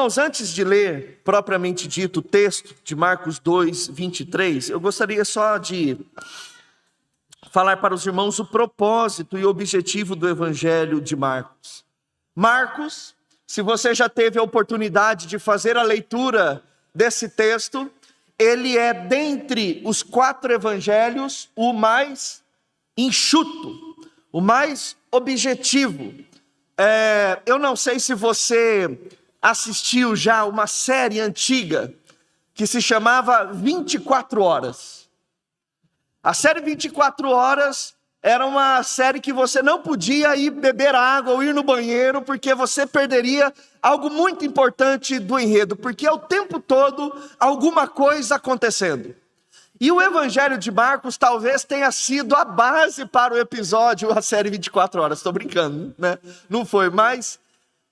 Irmãos, antes de ler propriamente dito o texto de Marcos 2, 23, eu gostaria só de falar para os irmãos o propósito e objetivo do Evangelho de Marcos. Marcos, se você já teve a oportunidade de fazer a leitura desse texto, ele é, dentre os 4 evangelhos, o mais enxuto, o mais objetivo. Eu não sei se você assistiu já uma série antiga que se chamava 24 Horas. A série 24 Horas era uma série que você não podia ir beber água ou ir no banheiro, porque você perderia algo muito importante do enredo, porque é o tempo todo alguma coisa acontecendo. E o Evangelho de Marcos talvez tenha sido a base para o episódio, a série 24 Horas. Estou brincando, né? Não foi, mas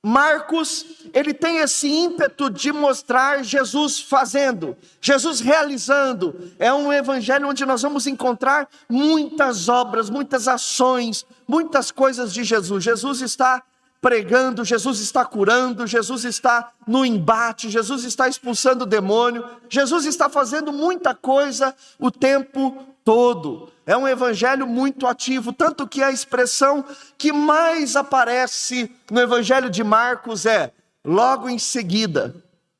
Marcos, ele tem esse ímpeto de mostrar Jesus fazendo, Jesus realizando. É um evangelho onde nós vamos encontrar muitas obras, muitas ações, muitas coisas de Jesus. Jesus está pregando, Jesus está curando, Jesus está no embate, Jesus está expulsando o demônio, Jesus está fazendo muita coisa o tempo todo. É um evangelho muito ativo, tanto que a expressão que mais aparece no evangelho de Marcos é logo em seguida.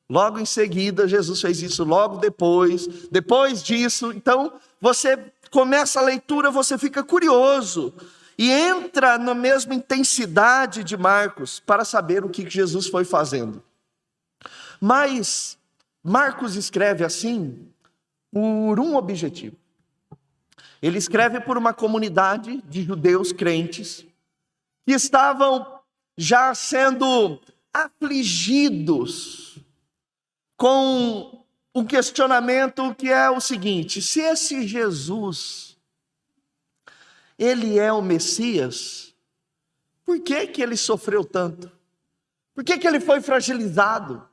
Logo em seguida, Jesus fez isso logo depois disso. Então, você começa a leitura, você fica curioso e entra na mesma intensidade de Marcos para saber o que Jesus foi fazendo. Mas Marcos escreve assim por um objetivo. Ele escreve por uma comunidade de judeus crentes que estavam já sendo afligidos com um questionamento que é o seguinte: se esse Jesus, ele é o Messias, por que que ele sofreu tanto? Por que que ele foi fragilizado?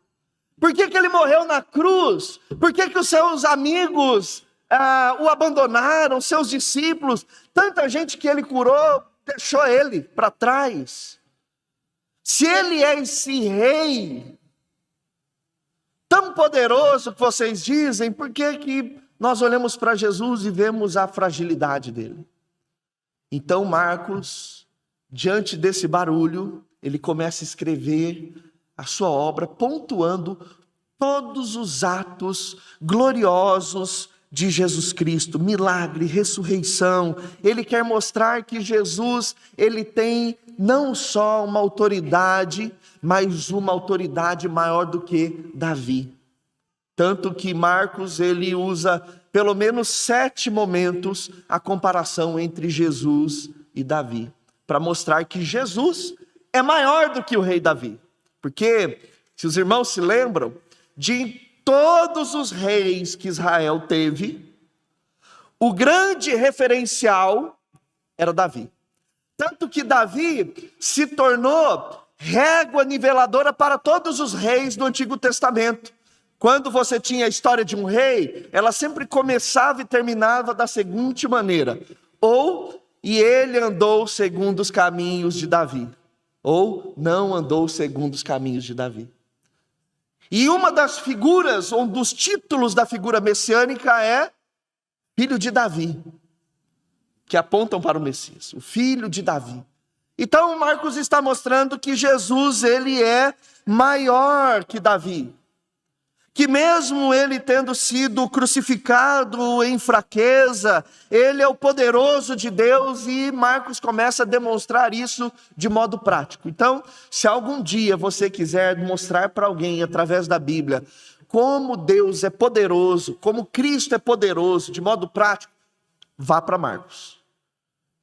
Por que que ele morreu na cruz? Por que que os seus amigos o abandonaram, seus discípulos? Tanta gente que ele curou, deixou ele para trás. Se ele é esse rei tão poderoso que vocês dizem, por que que nós olhamos para Jesus e vemos a fragilidade dele? Então Marcos, diante desse barulho, ele começa a escrever a sua obra, pontuando todos os atos gloriosos de Jesus Cristo, milagre, ressurreição. Ele quer mostrar que Jesus, ele tem não só uma autoridade, mas uma autoridade maior do que Davi. Tanto que Marcos, ele usa pelo menos 7 momentos a comparação entre Jesus e Davi, para mostrar que Jesus é maior do que o rei Davi. Porque, se os irmãos se lembram, de todos os reis que Israel teve, o grande referencial era Davi. Tanto que Davi se tornou régua niveladora para todos os reis do Antigo Testamento. Quando você tinha a história de um rei, ela sempre começava e terminava da seguinte maneira: e ele andou segundo os caminhos de Davi, ou não andou segundo os caminhos de Davi. E uma das figuras, um dos títulos da figura messiânica é filho de Davi, que apontam para o Messias, o filho de Davi. Então Marcos está mostrando que Jesus, ele é maior que Davi, que mesmo ele tendo sido crucificado em fraqueza, ele é o poderoso de Deus, e Marcos começa a demonstrar isso de modo prático. Então, se algum dia você quiser mostrar para alguém através da Bíblia como Deus é poderoso, como Cristo é poderoso de modo prático, vá para Marcos.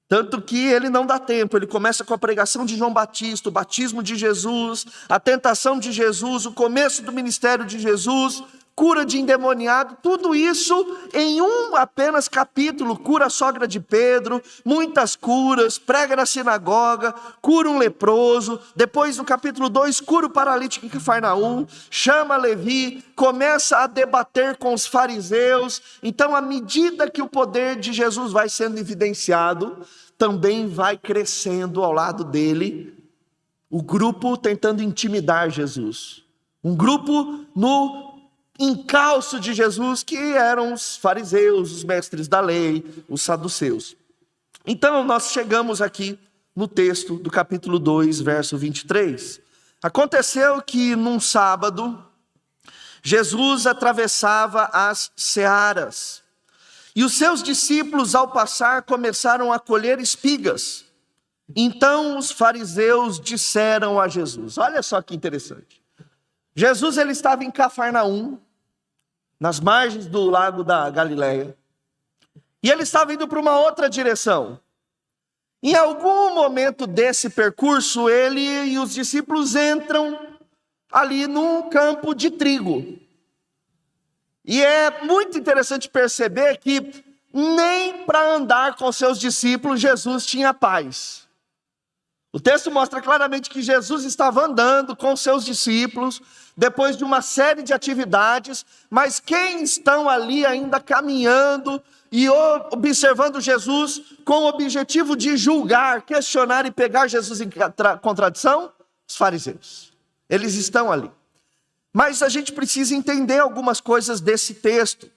Tanto que ele não dá tempo, ele começa com a pregação de João Batista, o batismo de Jesus, a tentação de Jesus, o começo do ministério de Jesus, cura de endemoniado, tudo isso em um apenas capítulo. Cura a sogra de Pedro, muitas curas, prega na sinagoga, cura um leproso. Depois no capítulo 2, cura o paralítico em Cafarnaum, chama Levi, começa a debater com os fariseus. Então, à medida que o poder de Jesus vai sendo evidenciado, também vai crescendo ao lado dele o grupo tentando intimidar Jesus. Um grupo no encalço de Jesus, que eram os fariseus, os mestres da lei, os saduceus. Então, nós chegamos aqui no texto do capítulo 2, verso 23. Aconteceu que num sábado, Jesus atravessava as searas, e os seus discípulos, ao passar, começaram a colher espigas. Então os fariseus disseram a Jesus, olha só que interessante. Jesus ele estava em Cafarnaum, nas margens do lago da Galileia, e ele estava indo para uma outra direção. Em algum momento desse percurso, ele e os discípulos entram ali num campo de trigo. E é muito interessante perceber que nem para andar com seus discípulos Jesus tinha paz. O texto mostra claramente que Jesus estava andando com seus discípulos, depois de uma série de atividades, mas quem estão ali ainda caminhando e observando Jesus com o objetivo de julgar, questionar e pegar Jesus em contradição? Os fariseus. Eles estão ali. Mas a gente precisa entender algumas coisas desse texto.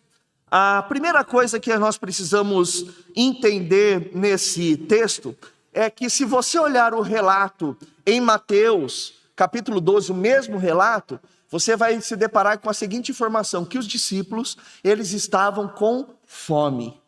A primeira coisa que nós precisamos entender nesse texto é que se você olhar o relato em Mateus, capítulo 12, o mesmo relato, você vai se deparar com a seguinte informação, que os discípulos, eles estavam com fome.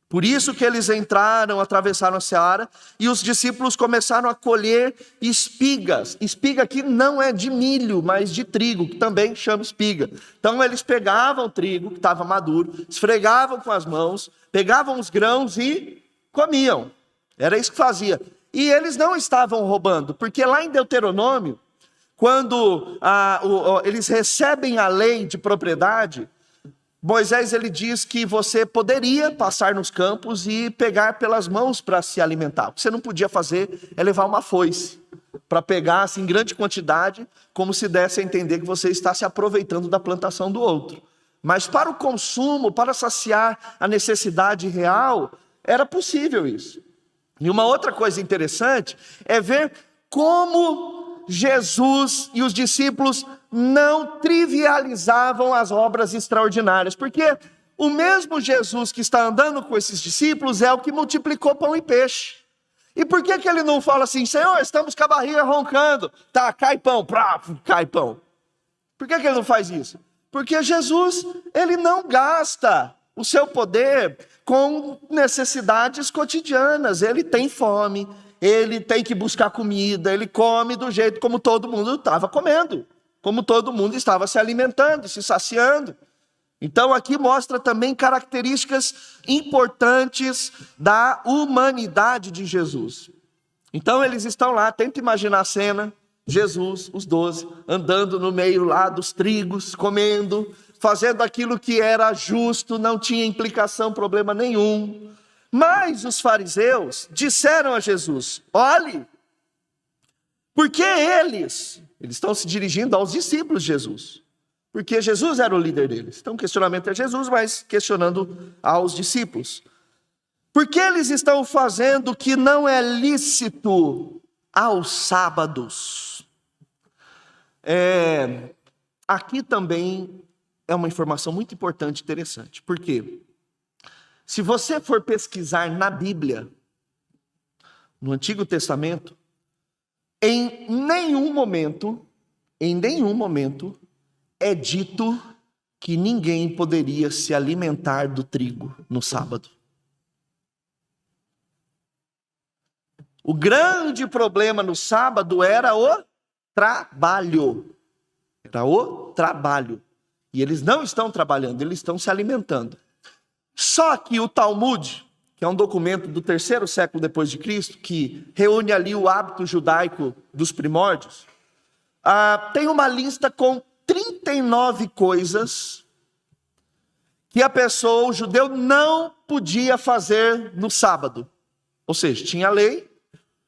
Por isso que eles entraram, atravessaram a seara, e os discípulos começaram a colher espigas. Espiga aqui não é de milho, mas de trigo, que também chama espiga. Então eles pegavam o trigo, que estava maduro, esfregavam com as mãos, pegavam os grãos e comiam. Era isso que fazia. E eles não estavam roubando, porque lá em Deuteronômio, quando eles recebem a lei de propriedade, Moisés ele diz que você poderia passar nos campos e pegar pelas mãos para se alimentar. O que você não podia fazer é levar uma foice para pegar assim, em grande quantidade, como se desse a entender que você está se aproveitando da plantação do outro. Mas para o consumo, para saciar a necessidade real, era possível isso. E uma outra coisa interessante é ver como Jesus e os discípulos não trivializavam as obras extraordinárias, porque o mesmo Jesus que está andando com esses discípulos é o que multiplicou pão e peixe. E por que ele não fala assim, Senhor, estamos com a barriga roncando, tá, cai pão, cai pão. Por que ele não faz isso? Porque Jesus, ele não gasta o seu poder com necessidades cotidianas, ele tem fome, ele tem que buscar comida, ele come do jeito como todo mundo estava comendo, como todo mundo estava se alimentando, se saciando. Então aqui mostra também características importantes da humanidade de Jesus. Então eles estão lá, tenta imaginar a cena, Jesus, os 12, andando no meio lá dos trigos, comendo, fazendo aquilo que era justo, não tinha implicação, problema nenhum. Mas os fariseus disseram a Jesus, olhe, porque eles estão se dirigindo aos discípulos de Jesus, porque Jesus era o líder deles. Então o questionamento é Jesus, mas questionando aos discípulos. Porque eles estão fazendo o que não é lícito aos sábados. Aqui também é uma informação muito importante e interessante. Por quê? Se você for pesquisar na Bíblia, no Antigo Testamento, em nenhum momento é dito que ninguém poderia se alimentar do trigo no sábado. O grande problema no sábado era o trabalho. Era o trabalho. E eles não estão trabalhando, eles estão se alimentando. Só que o Talmud, que é um documento do 3º século depois de Cristo, que reúne ali o hábito judaico dos primórdios, tem uma lista com 39 coisas que a pessoa, o judeu, não podia fazer no sábado. Ou seja, tinha lei.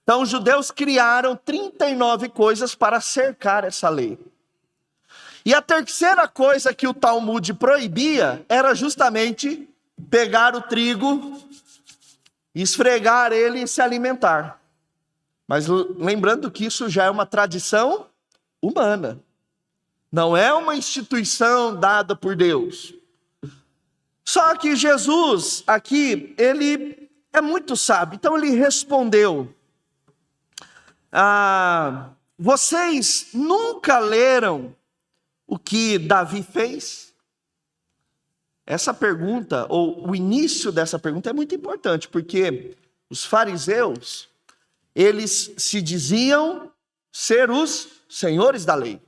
Então os judeus criaram 39 coisas para cercar essa lei. E a terceira coisa que o Talmud proibia era justamente pegar o trigo, esfregar ele e se alimentar. Mas lembrando que isso já é uma tradição humana. Não é uma instituição dada por Deus. Só que Jesus, aqui, ele é muito sábio. Então ele respondeu: vocês nunca leram o que Davi fez? Essa pergunta, ou o início dessa pergunta é muito importante, porque os fariseus, eles se diziam ser os senhores da lei.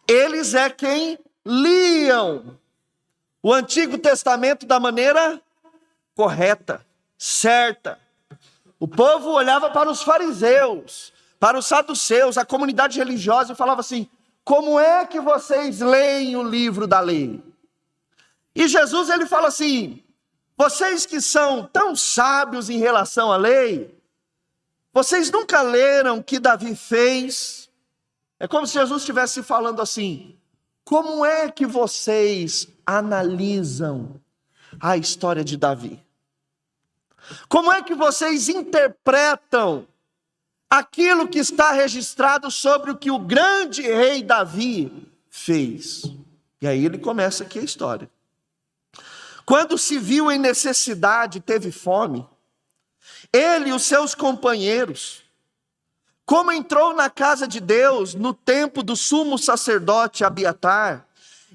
Eles é quem liam o Antigo Testamento da maneira correta, certa. O povo olhava para os fariseus, para os saduceus, a comunidade religiosa, e falava assim: como é que vocês leem o livro da lei? E Jesus, ele fala assim: vocês que são tão sábios em relação à lei, vocês nunca leram o que Davi fez? É como se Jesus estivesse falando assim: como é que vocês analisam a história de Davi? Como é que vocês interpretam aquilo que está registrado sobre o que o grande rei Davi fez? E aí ele começa aqui a história. Quando se viu em necessidade, teve fome, ele e os seus companheiros, como entrou na casa de Deus no tempo do sumo sacerdote Abiatar,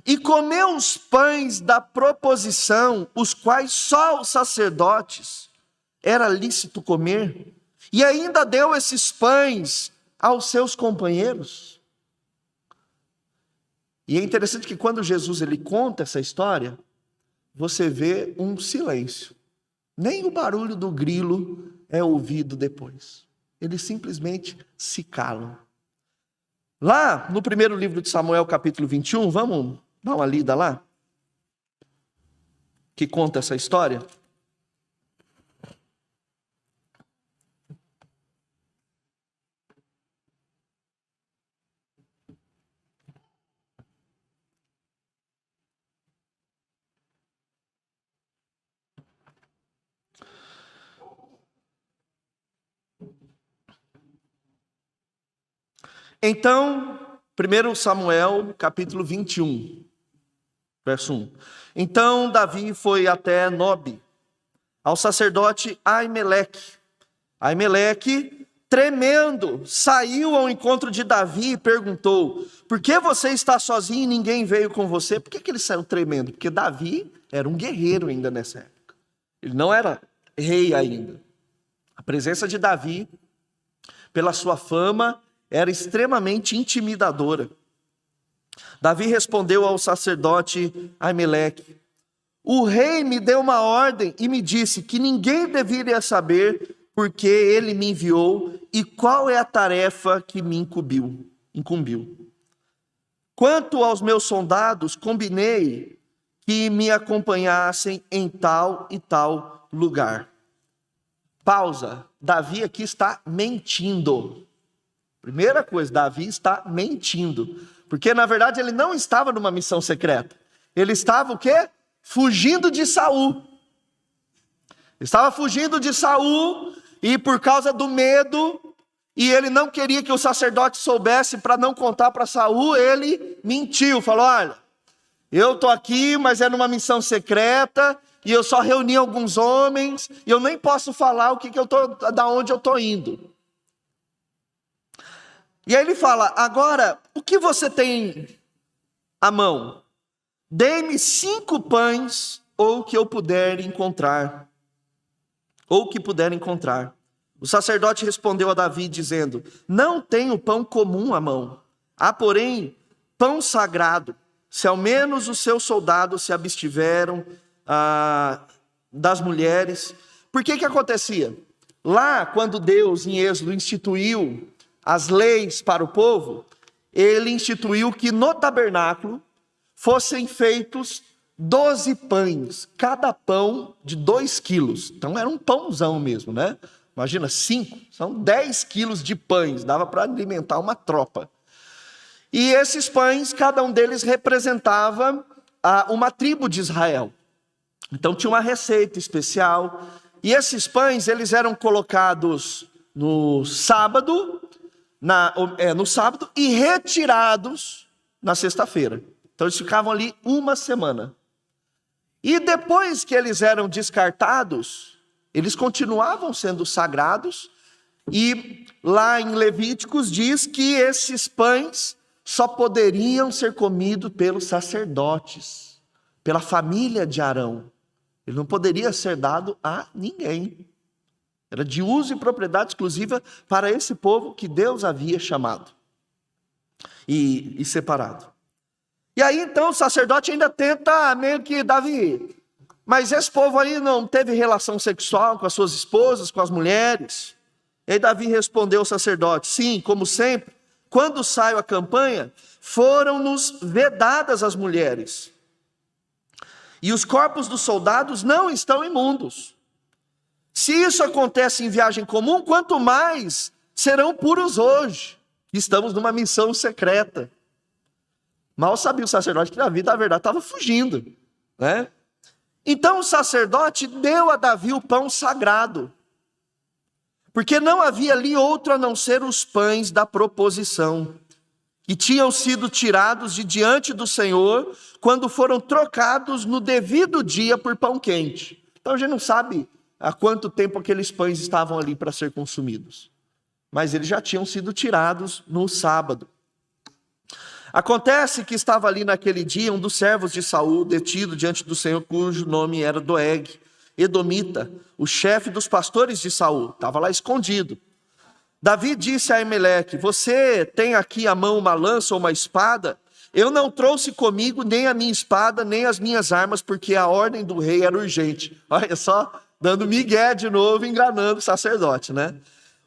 e comeu os pães da proposição, os quais só os sacerdotes era lícito comer, e ainda deu esses pães aos seus companheiros. E é interessante que quando Jesus ele conta essa história, você vê um silêncio. Nem o barulho do grilo é ouvido depois. Eles simplesmente se calam. Lá no primeiro livro de Samuel, capítulo 21, vamos dar uma lida lá? Que conta essa história. Então, 1 Samuel, capítulo 21, verso 1. Então Davi foi até Nobe, ao sacerdote Aimeleque. Aimeleque, tremendo, saiu ao encontro de Davi e perguntou: por que você está sozinho e ninguém veio com você? Por que ele saiu tremendo? Porque Davi era um guerreiro ainda nessa época. Ele não era rei ainda. A presença de Davi, pela sua fama, era extremamente intimidadora. Davi respondeu ao sacerdote Aimeleque: o rei me deu uma ordem e me disse que ninguém deveria saber porque ele me enviou e qual é a tarefa que me incumbiu. Quanto aos meus soldados, combinei que me acompanhassem em tal e tal lugar. Pausa. Davi aqui está mentindo. Primeira coisa, Davi está mentindo. Porque na verdade ele não estava numa missão secreta. Ele estava o quê? Fugindo de Saul. Estava fugindo de Saul e por causa do medo, e ele não queria que o sacerdote soubesse para não contar para Saul, ele mentiu, falou: olha, eu estou aqui, mas é numa missão secreta, e eu só reuni alguns homens, e eu nem posso falar da onde eu estou indo. E aí ele fala: agora, o que você tem à mão? Dê-me 5 pães, ou o que eu puder encontrar. Ou o que puder encontrar. O sacerdote respondeu a Davi, dizendo: não tenho pão comum à mão. Há, porém, pão sagrado. Se ao menos os seus soldados se abstiveram das mulheres. Por que acontecia? Lá, quando Deus, em Êxodo, instituiu as leis para o povo, ele instituiu que no tabernáculo fossem feitos 12 pães, cada pão de 2 quilos. Então era um pãozão mesmo, né? Imagina, 5, são 10 quilos de pães, dava para alimentar uma tropa. E esses pães, cada um deles representava uma tribo de Israel. Então tinha uma receita especial. E esses pães, eles eram colocados no sábado, no sábado e retirados na sexta-feira. Então eles ficavam ali uma semana. E depois que eles eram descartados, eles continuavam sendo sagrados. E lá em Levíticos diz que esses pães só poderiam ser comidos pelos sacerdotes, pela família de Arão. Ele não poderia ser dado a ninguém. Era de uso e propriedade exclusiva para esse povo que Deus havia chamado e separado. E aí então o sacerdote ainda tenta meio que, Davi, mas esse povo aí não teve relação sexual com as suas esposas, com as mulheres? E aí Davi respondeu ao sacerdote, sim, como sempre, quando saiu a campanha, foram-nos vedadas as mulheres. E os corpos dos soldados não estão imundos. Se isso acontece em viagem comum, quanto mais serão puros hoje. Estamos numa missão secreta. Mal sabia o sacerdote que Davi, na verdade, estava fugindo, né? Então o sacerdote deu a Davi o pão sagrado, porque não havia ali outro a não ser os pães da proposição, que tinham sido tirados de diante do Senhor, quando foram trocados no devido dia por pão quente. Então a gente não sabe há quanto tempo aqueles pães estavam ali para ser consumidos, mas eles já tinham sido tirados no sábado. Acontece que estava ali naquele dia um dos servos de Saul, detido diante do Senhor, cujo nome era Doeg, edomita, o chefe dos pastores de Saul, estava lá escondido. Davi disse a Aimeleque, você tem aqui à mão uma lança ou uma espada? Eu não trouxe comigo nem a minha espada, nem as minhas armas, porque a ordem do rei era urgente. Olha só, dando migué de novo, enganando o sacerdote, né?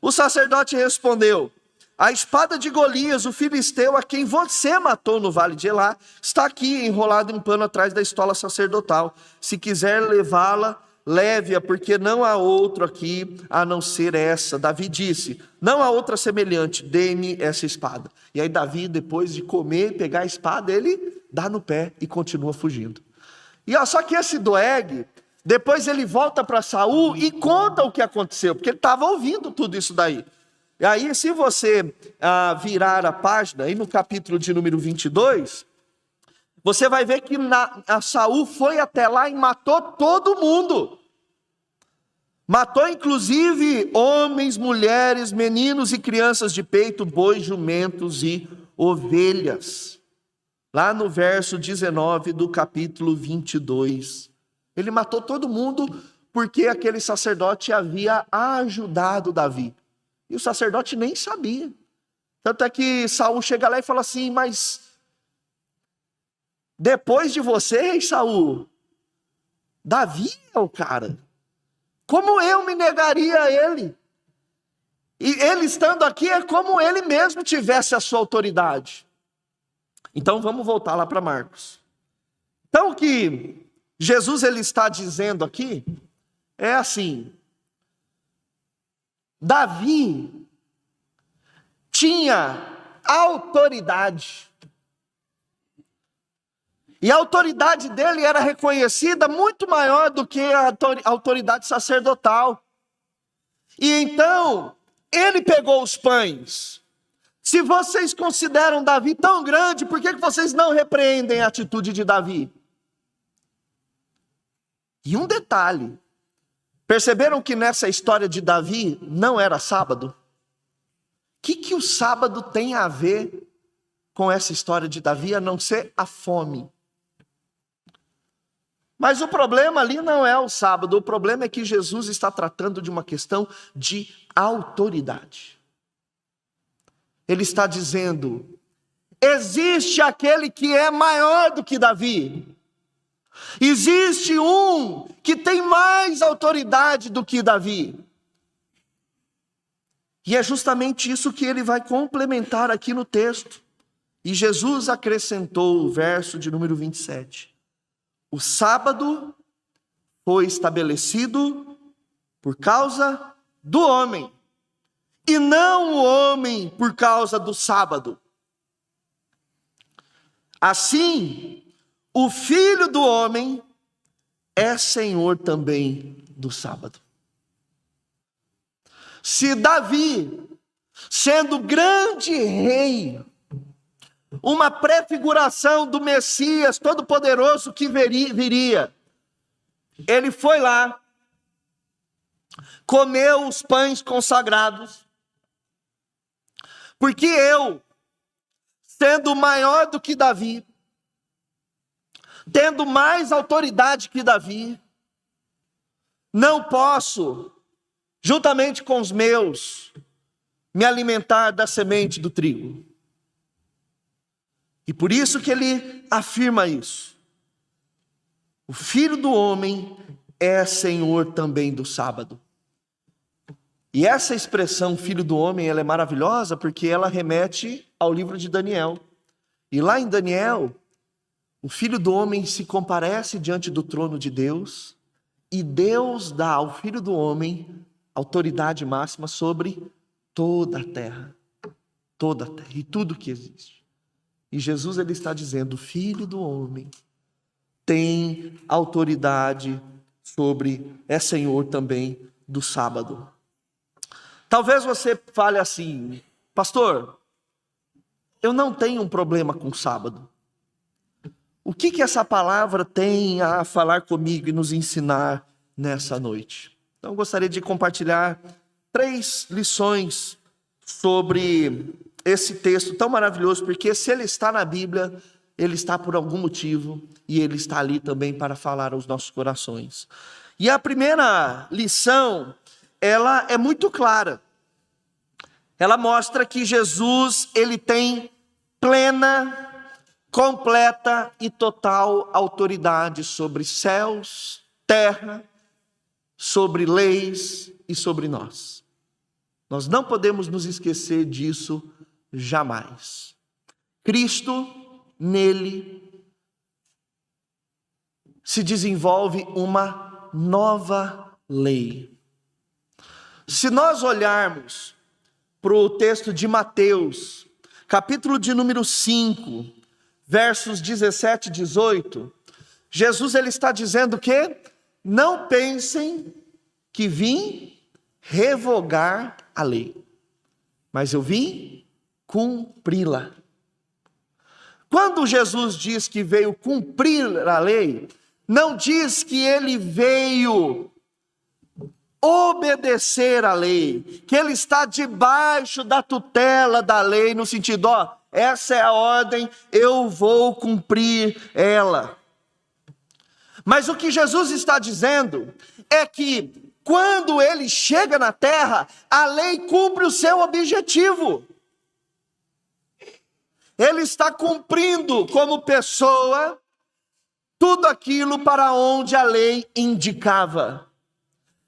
O sacerdote respondeu, a espada de Golias, o filisteu, a quem você matou no vale de Elá, está aqui enrolado em pano atrás da estola sacerdotal. Se quiser levá-la, leve-a, porque não há outro aqui a não ser essa. Davi disse, não há outra semelhante, dê-me essa espada. E aí Davi, depois de comer e pegar a espada, ele dá no pé e continua fugindo. E só que esse Doeg, depois ele volta para Saul e conta o que aconteceu, porque ele estava ouvindo tudo isso daí. E aí, se você virar a página, aí no capítulo de número 22, você vai ver que Saul foi até lá e matou todo mundo. Matou inclusive homens, mulheres, meninos e crianças de peito, bois, jumentos e ovelhas. Lá no verso 19 do capítulo 22. Ele matou todo mundo porque aquele sacerdote havia ajudado Davi. E o sacerdote nem sabia. Tanto é que Saul chega lá e fala assim, mas depois de você, rei Saul, Davi é o cara. Como eu me negaria a ele? E ele estando aqui é como ele mesmo tivesse a sua autoridade. Então vamos voltar lá para Marcos. Então o que Jesus ele está dizendo aqui é assim, Davi tinha autoridade. E a autoridade dele era reconhecida muito maior do que a autoridade sacerdotal. E então, ele pegou os pães. Se vocês consideram Davi tão grande, por que vocês não repreendem a atitude de Davi? E um detalhe. Perceberam que nessa história de Davi não era sábado? O que o sábado tem a ver com essa história de Davi, a não ser a fome? Mas o problema ali não é o sábado, o problema é que Jesus está tratando de uma questão de autoridade. Ele está dizendo, existe aquele que é maior do que Davi. Existe um que tem mais autoridade do que Davi. E é justamente isso que ele vai complementar aqui no texto. E Jesus acrescentou o verso de número 27. O sábado foi estabelecido por causa do homem, e não o homem por causa do sábado. Assim, o Filho do homem é Senhor também do sábado. Se Davi sendo grande rei, uma prefiguração do Messias Todo-Poderoso que viria. Ele foi lá, comeu os pães consagrados, porque eu, sendo maior do que Davi, tendo mais autoridade que Davi, não posso, juntamente com os meus, me alimentar da semente do trigo. E por isso que ele afirma isso. O Filho do Homem é Senhor também do sábado. E essa expressão, Filho do Homem, ela é maravilhosa porque ela remete ao livro de Daniel. E lá em Daniel, o Filho do Homem se comparece diante do trono de Deus, e Deus dá ao Filho do Homem autoridade máxima sobre toda a terra e tudo que existe. E Jesus, ele está dizendo, o Filho do Homem tem autoridade sobre, é Senhor também do sábado. Talvez você fale assim, pastor, eu não tenho um problema com o sábado. O que essa palavra tem a falar comigo e nos ensinar nessa noite? Então eu gostaria de compartilhar 3 lições sobre esse texto tão maravilhoso, porque se ele está na Bíblia, ele está por algum motivo, e ele está ali também para falar aos nossos corações. E a primeira lição, ela é muito clara. Ela mostra que Jesus, ele tem plena, completa e total autoridade sobre céus, terra, sobre leis e sobre nós. Nós não podemos nos esquecer disso jamais. Cristo, nele, se desenvolve uma nova lei. Se nós olharmos para o texto de Mateus, capítulo de número 5, versos 17 e 18, Jesus, ele está dizendo que não pensem que vim revogar a lei, mas eu vim cumpri-la. Quando Jesus diz que veio cumprir a lei, não diz que ele veio obedecer a lei, que ele está debaixo da tutela da lei, no sentido, essa é a ordem, eu vou cumprir ela. Mas o que Jesus está dizendo é que quando ele chega na terra, a lei cumpre o seu objetivo. Ele está cumprindo como pessoa tudo aquilo para onde a lei indicava.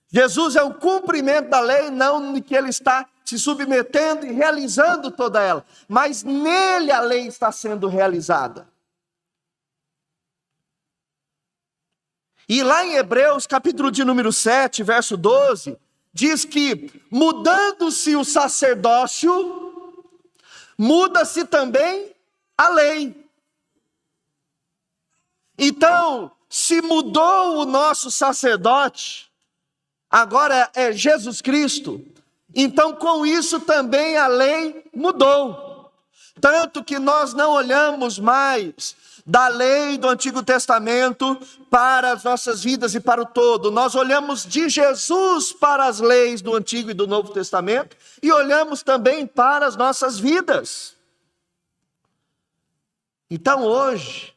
Jesus é o cumprimento da lei, não que ele está se submetendo e realizando toda ela, mas nele a lei está sendo realizada. E lá em Hebreus, capítulo de número 7, verso 12, diz que mudando-se o sacerdócio, muda-se também a lei. Então, se mudou o nosso sacerdote, agora é Jesus Cristo, então com isso também a lei mudou. Tanto que nós não olhamos mais da lei do Antigo Testamento para as nossas vidas e para o todo. Nós olhamos de Jesus para as leis do Antigo e do Novo Testamento e olhamos também para as nossas vidas. Então hoje,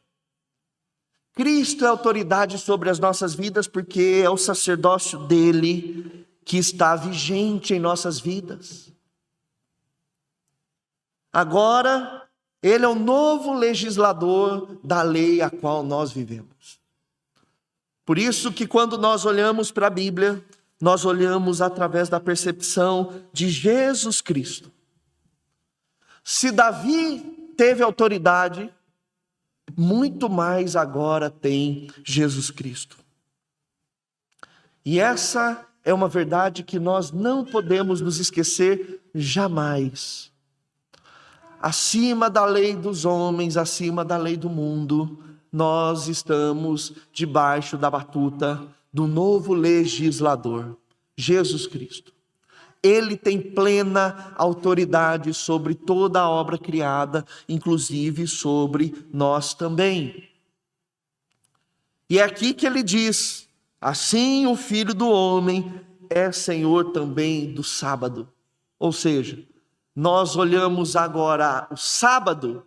Cristo é autoridade sobre as nossas vidas porque é o sacerdócio dele que está vigente em nossas vidas. Agora, ele é o novo legislador da lei a qual nós vivemos. Por isso que quando nós olhamos para a Bíblia, nós olhamos através da percepção de Jesus Cristo. Se Davi teve autoridade, muito mais agora tem Jesus Cristo. E essa é uma verdade que nós não podemos nos esquecer jamais. Acima da lei dos homens, acima da lei do mundo, nós estamos debaixo da batuta do novo legislador, Jesus Cristo. Ele tem plena autoridade sobre toda a obra criada, inclusive sobre nós também. E é aqui que ele diz: assim o Filho do Homem é Senhor também do sábado. Ou seja, nós olhamos agora o sábado,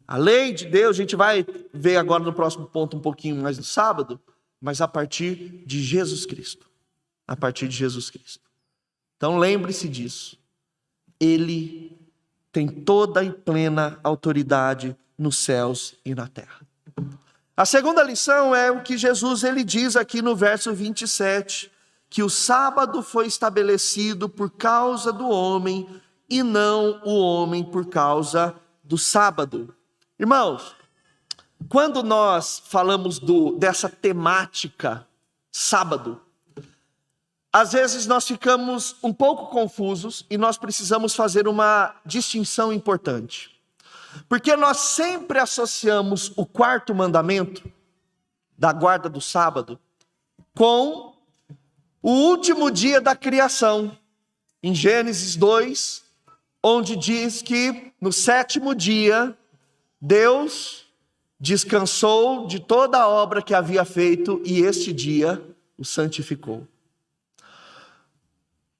a lei de Deus, a gente vai ver agora no próximo ponto um pouquinho mais do sábado, mas a partir de Jesus Cristo. A partir de Jesus Cristo. Então lembre-se disso. Ele tem toda e plena autoridade nos céus e na terra. A segunda lição é o que Jesus ele diz aqui no verso 27, que o sábado foi estabelecido por causa do homem e não o homem por causa do sábado. Irmãos, quando nós falamos dessa temática sábado, às vezes nós ficamos um pouco confusos e nós precisamos fazer uma distinção importante. Porque nós sempre associamos o quarto mandamento da guarda do sábado com o último dia da criação, em Gênesis 2, onde diz que no sétimo dia Deus descansou de toda a obra que havia feito e este dia o santificou.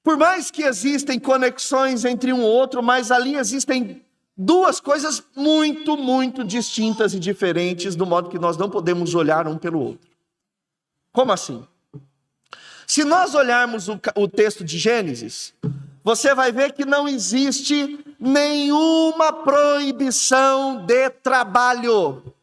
Por mais que existem conexões entre um e outro, mas ali existem duas coisas muito, muito distintas e diferentes, do modo que nós não podemos olhar um pelo outro. Como assim? Se nós olharmos o texto de Gênesis, você vai ver que não existe nenhuma proibição de trabalho.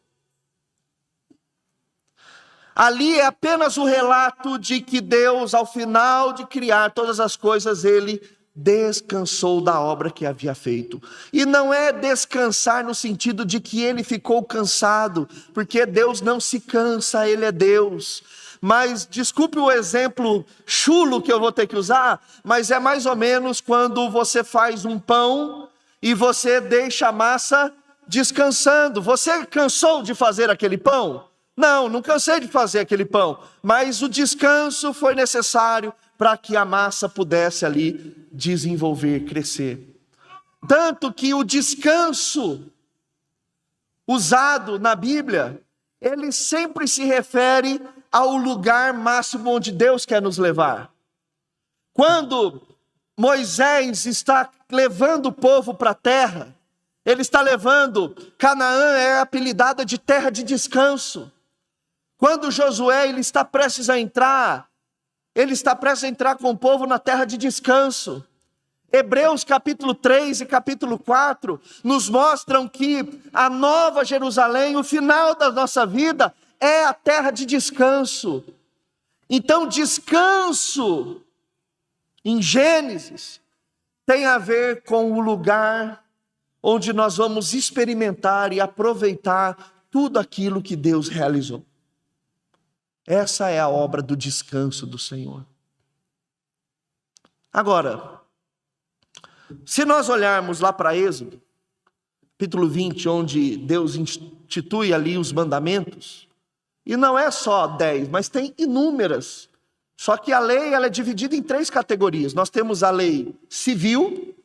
Ali é apenas o relato de que Deus, ao final de criar todas as coisas, ele descansou da obra que havia feito. E não é descansar no sentido de que ele ficou cansado, porque Deus não se cansa, ele é Deus. Mas, desculpe o exemplo chulo que eu vou ter que usar, mas é mais ou menos quando você faz um pão e você deixa a massa descansando. Você cansou de fazer aquele pão? Não cansei de fazer aquele pão, mas o descanso foi necessário para que a massa pudesse ali desenvolver, crescer. Tanto que o descanso usado na Bíblia, ele sempre se refere ao lugar máximo onde Deus quer nos levar. Quando Moisés está levando o povo para a terra, ele está levando, Canaã é apelidada de terra de descanso. Quando Josué ele está prestes a entrar com o povo na terra de descanso. Hebreus capítulo 3 e capítulo 4 nos mostram que a nova Jerusalém, o final da nossa vida, é a terra de descanso. Então, descanso em Gênesis tem a ver com o lugar onde nós vamos experimentar e aproveitar tudo aquilo que Deus realizou. Essa é a obra do descanso do Senhor. Agora, se nós olharmos lá para Êxodo, capítulo 20, onde Deus institui ali os mandamentos, e não é só 10, mas tem inúmeras. Só que a lei ela é dividida em 3 categorias. Nós temos a lei civil,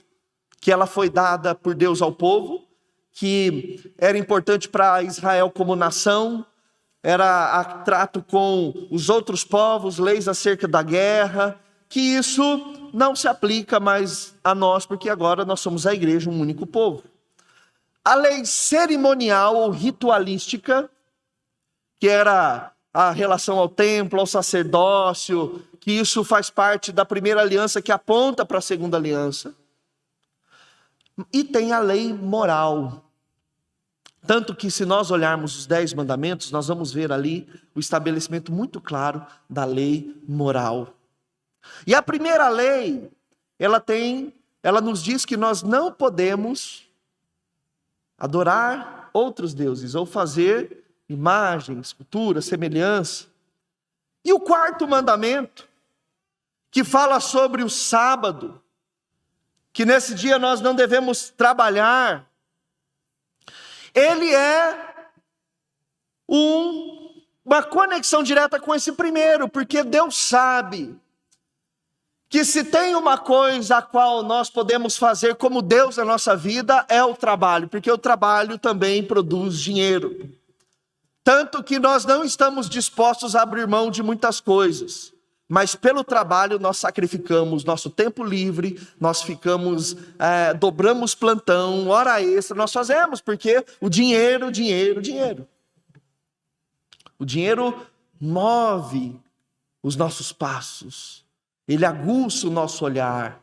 que ela foi dada por Deus ao povo, que era importante para Israel como nação, era a trato com os outros povos, leis acerca da guerra, que isso não se aplica mais a nós, porque agora nós somos a igreja, um único povo. A lei cerimonial ou ritualística, que era a relação ao templo, ao sacerdócio, que isso faz parte da primeira aliança que aponta para a segunda aliança. E tem a lei moral. Tanto que se nós olharmos os 10 mandamentos, nós vamos ver ali o estabelecimento muito claro da lei moral. E a primeira lei, ela nos diz que nós não podemos adorar outros deuses ou fazer imagens, escultura, semelhança. E o 4º mandamento, que fala sobre o sábado, que nesse dia nós não devemos trabalhar, ele é uma conexão direta com esse primeiro, porque Deus sabe que se tem uma coisa a qual nós podemos fazer como Deus na nossa vida, é o trabalho, porque o trabalho também produz dinheiro. Tanto que nós não estamos dispostos a abrir mão de muitas coisas, mas pelo trabalho nós sacrificamos nosso tempo livre, nós dobramos plantão, hora extra, nós fazemos, porque o dinheiro. O dinheiro move os nossos passos, ele aguça o nosso olhar,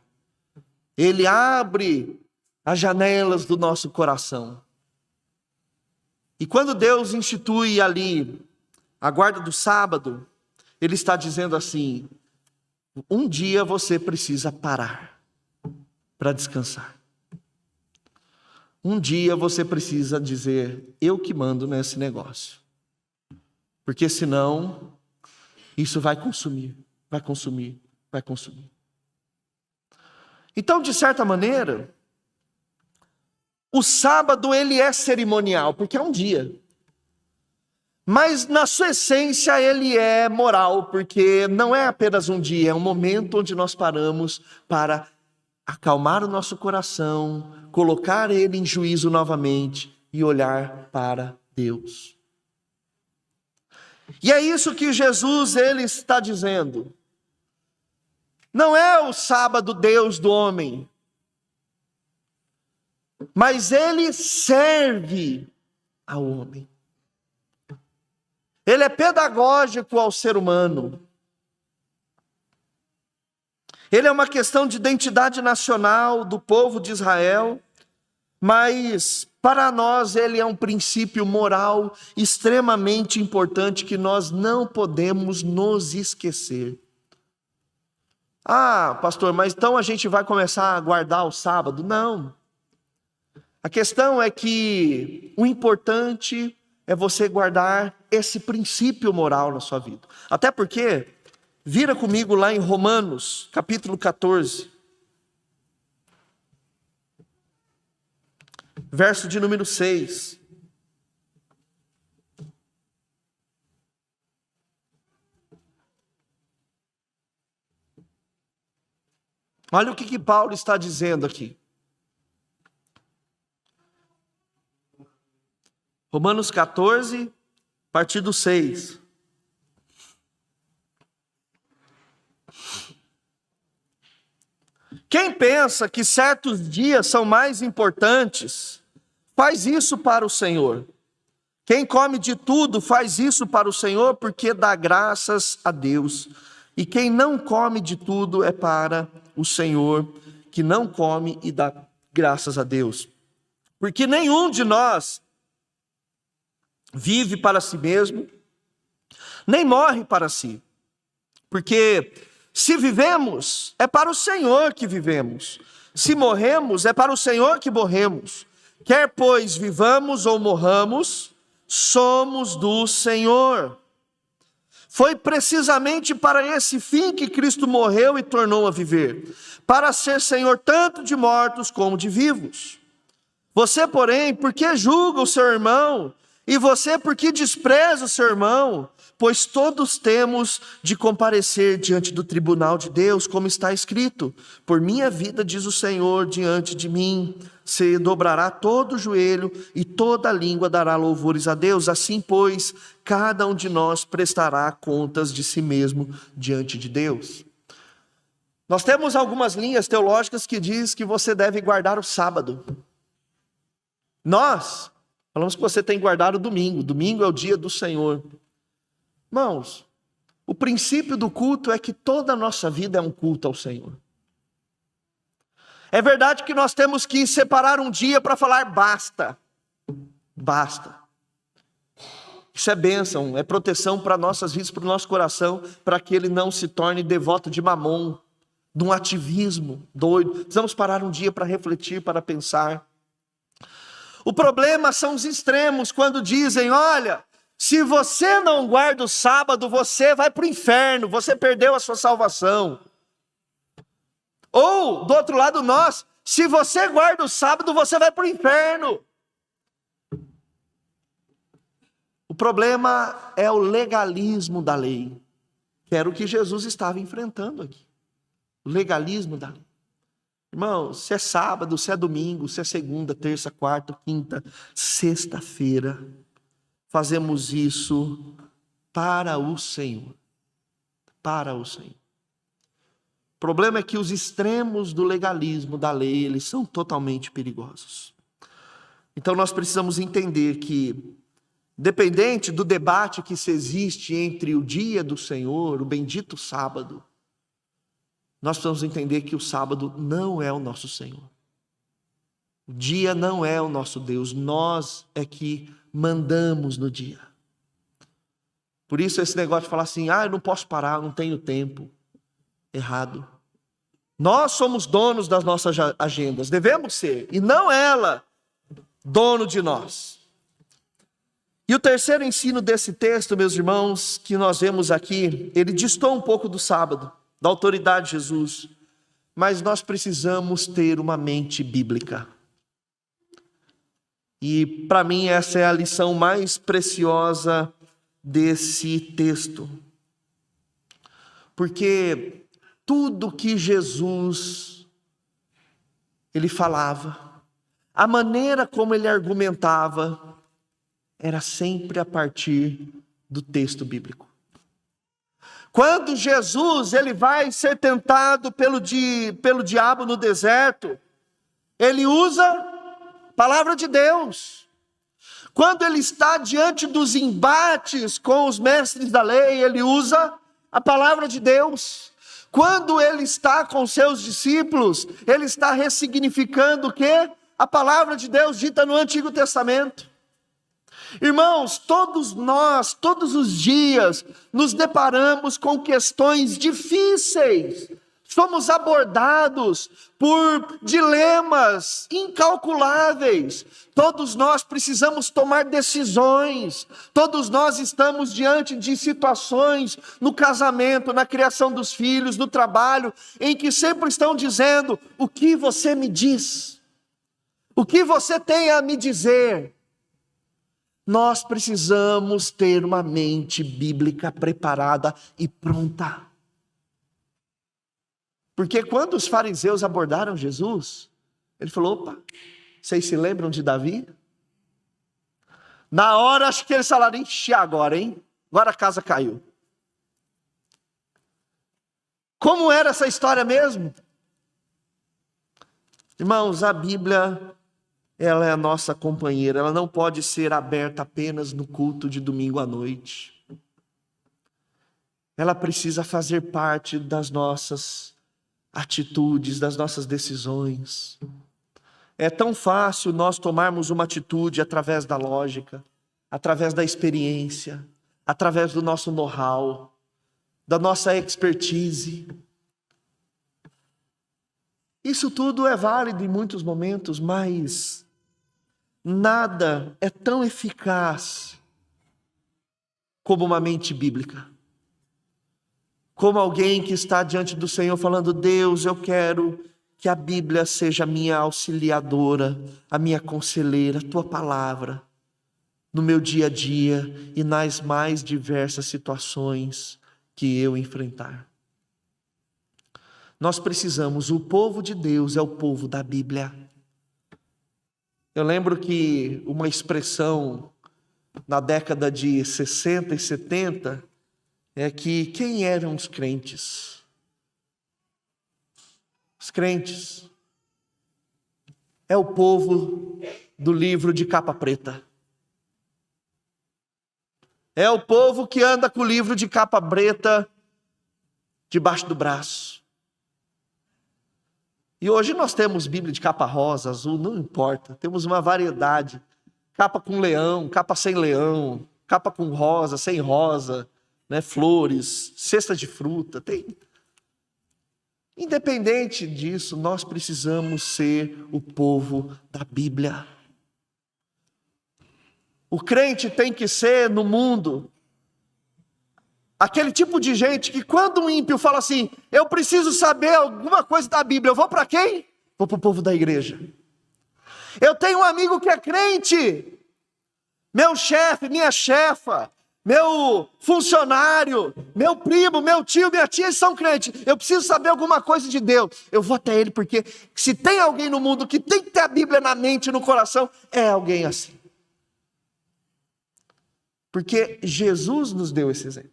ele abre as janelas do nosso coração. E quando Deus institui ali a guarda do sábado, Ele está dizendo assim: um dia você precisa parar para descansar. Um dia você precisa dizer: eu que mando nesse negócio. Porque senão, isso vai consumir. Então, de certa maneira, o sábado ele é cerimonial, porque é um dia. Mas na sua essência ele é moral, porque não é apenas um dia, é um momento onde nós paramos para acalmar o nosso coração, colocar ele em juízo novamente e olhar para Deus. E é isso que Jesus ele está dizendo. Não é o sábado Deus do homem, mas ele serve ao homem. Ele é pedagógico ao ser humano. Ele é uma questão de identidade nacional do povo de Israel, mas para nós ele é um princípio moral extremamente importante que nós não podemos nos esquecer. Ah, pastor, mas então a gente vai começar a guardar o sábado? Não. A questão é que o importante é você guardar esse princípio moral na sua vida. Até porque, vira comigo lá em Romanos, capítulo 14. Verso de número 6. Olha o que Paulo está dizendo aqui. Romanos 14, a partir do 6. Quem pensa que certos dias são mais importantes, faz isso para o Senhor. Quem come de tudo, faz isso para o Senhor, porque dá graças a Deus. E quem não come de tudo é para o Senhor, que não come e dá graças a Deus. Porque nenhum de nós vive para si mesmo, nem morre para si. Porque se vivemos, é para o Senhor que vivemos. Se morremos, é para o Senhor que morremos. Quer pois vivamos ou morramos, somos do Senhor. Foi precisamente para esse fim que Cristo morreu e tornou a viver, para ser Senhor tanto de mortos como de vivos. Você, porém, por que julga o seu irmão? E você, por que despreza o seu irmão? Pois todos temos de comparecer diante do tribunal de Deus, como está escrito: por minha vida, diz o Senhor, diante de mim se dobrará todo o joelho e toda a língua dará louvores a Deus. Assim, pois, cada um de nós prestará contas de si mesmo diante de Deus. Nós temos algumas linhas teológicas que diz que você deve guardar o sábado. Nós falamos que você tem que guardar o domingo. Domingo é o dia do Senhor. Irmãos, o princípio do culto é que toda a nossa vida é um culto ao Senhor. É verdade que nós temos que separar um dia para falar basta. Basta. Isso é bênção, é proteção para nossas vidas, para o nosso coração, para que ele não se torne devoto de mamon, de um ativismo doido. Precisamos parar um dia para refletir, para pensar. O problema são os extremos, quando dizem: olha, se você não guarda o sábado, você vai para o inferno, você perdeu a sua salvação. Ou, do outro lado, nós, se você guarda o sábado, você vai para o inferno. O problema é o legalismo da lei, que era o que Jesus estava enfrentando aqui. o legalismo da lei. Irmão, se é sábado, se é domingo, se é segunda, terça, quarta, quinta, sexta-feira, fazemos isso para o Senhor. Para o Senhor. O problema é que os extremos do legalismo da lei, eles são totalmente perigosos. Então nós precisamos entender que, dependente do debate que se existe entre o dia do Senhor, o bendito sábado, nós precisamos entender que o sábado não é o nosso Senhor. O dia não é o nosso Deus, nós é que mandamos no dia. Por isso esse negócio de falar assim, eu não posso parar, não tenho tempo. Errado. Nós somos donos das nossas agendas, devemos ser, e não ela, dono de nós. E o terceiro ensino desse texto, meus irmãos, que nós vemos aqui, ele distou um pouco do sábado, da autoridade de Jesus, mas nós precisamos ter uma mente bíblica. E para mim essa é a lição mais preciosa desse texto. Porque tudo que Jesus ele falava, a maneira como ele argumentava, era sempre a partir do texto bíblico. Quando Jesus ele vai ser tentado pelo diabo no deserto, ele usa a palavra de Deus. Quando ele está diante dos embates com os mestres da lei, ele usa a palavra de Deus. Quando ele está com seus discípulos, ele está ressignificando o quê? A palavra de Deus dita no Antigo Testamento. Irmãos, todos nós, todos os dias, nos deparamos com questões difíceis. Somos abordados por dilemas incalculáveis. Todos nós precisamos tomar decisões. Todos nós estamos diante de situações no casamento, na criação dos filhos, no trabalho, em que sempre estão dizendo: o que você me diz? O que você tem a me dizer? Nós precisamos ter uma mente bíblica preparada e pronta. Porque quando os fariseus abordaram Jesus, ele falou: opa, vocês se lembram de Davi? Na hora acho que eles falaram: ixi, agora, hein? Agora a casa caiu. Como era essa história mesmo? Irmãos, a Bíblia, ela é a nossa companheira, ela não pode ser aberta apenas no culto de domingo à noite. Ela precisa fazer parte das nossas atitudes, das nossas decisões. É tão fácil nós tomarmos uma atitude através da lógica, através da experiência, através do nosso know-how, da nossa expertise. Isso tudo é válido em muitos momentos, mas nada é tão eficaz como uma mente bíblica. Como alguém que está diante do Senhor falando: Deus, eu quero que a Bíblia seja a minha auxiliadora, a minha conselheira, a tua palavra, no meu dia a dia e nas mais diversas situações que eu enfrentar. Nós precisamos, o povo de Deus é o povo da Bíblia. Eu lembro que uma expressão na década de 60 e 70 é que quem eram os crentes? Os crentes é o povo do livro de capa preta. É o povo que anda com o livro de capa preta debaixo do braço. E hoje nós temos Bíblia de capa rosa, azul, não importa. Temos uma variedade. Capa com leão, capa sem leão, capa com rosa, sem rosa, né? Flores, cesta de fruta. Tem. Independente disso, nós precisamos ser o povo da Bíblia. O crente tem que ser no mundo aquele tipo de gente que quando um ímpio fala assim: eu preciso saber alguma coisa da Bíblia, eu vou para quem? Vou para o povo da igreja. Eu tenho um amigo que é crente, meu chefe, minha chefa, meu funcionário, meu primo, meu tio, minha tia, eles são crentes. Eu preciso saber alguma coisa de Deus. Eu vou até ele, porque se tem alguém no mundo que tem que ter a Bíblia na mente e no coração, é alguém assim. Porque Jesus nos deu esse exemplo.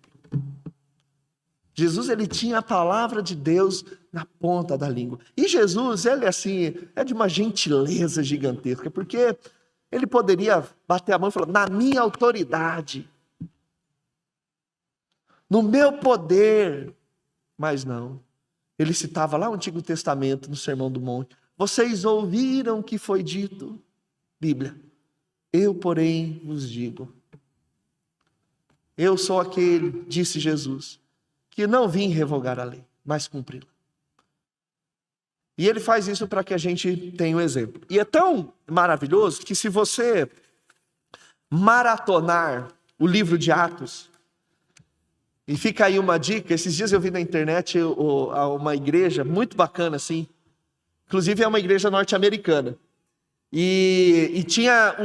Jesus, ele tinha a palavra de Deus na ponta da língua. E Jesus, ele assim, é de uma gentileza gigantesca, porque ele poderia bater a mão e falar, na minha autoridade, no meu poder, mas não. Ele citava lá o Antigo Testamento, no Sermão do Monte. Vocês ouviram o que foi dito, Bíblia. Eu, porém, vos digo. Eu sou aquele, disse Jesus, que não vim revogar a lei, mas cumpri-la. E ele faz isso para que a gente tenha um exemplo. E é tão maravilhoso que se você maratonar o livro de Atos, e fica aí uma dica, esses dias eu vi na internet uma igreja muito bacana assim, inclusive é uma igreja norte-americana, e tinha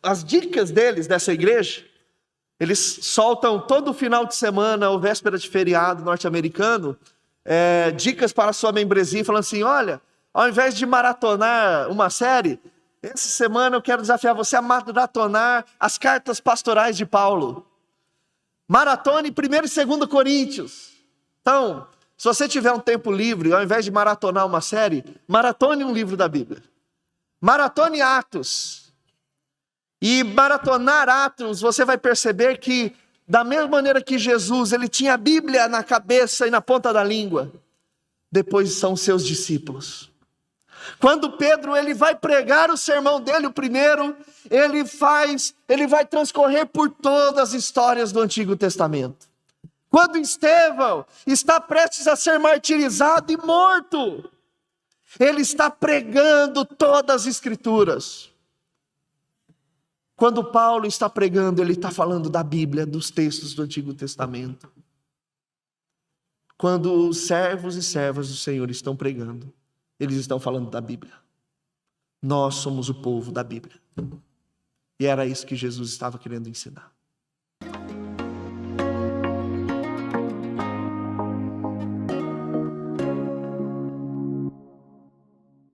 as dicas deles dessa igreja. Eles soltam todo final de semana, ou véspera de feriado norte-americano, dicas para a sua membresia, falando assim, olha, ao invés de maratonar uma série, essa semana eu quero desafiar você a maratonar as cartas pastorais de Paulo. Maratone 1º e 2º Coríntios. Então, se você tiver um tempo livre, ao invés de maratonar uma série, maratone um livro da Bíblia. Maratone Atos. E maratonar Atos, você vai perceber que, da mesma maneira que Jesus, ele tinha a Bíblia na cabeça e na ponta da língua, depois são seus discípulos. Quando Pedro ele vai pregar o sermão dele, o primeiro, ele vai transcorrer por todas as histórias do Antigo Testamento. Quando Estevão está prestes a ser martirizado e morto, ele está pregando todas as Escrituras. Quando Paulo está pregando, ele está falando da Bíblia, dos textos do Antigo Testamento. Quando os servos e servas do Senhor estão pregando, eles estão falando da Bíblia. Nós somos o povo da Bíblia. E era isso que Jesus estava querendo ensinar.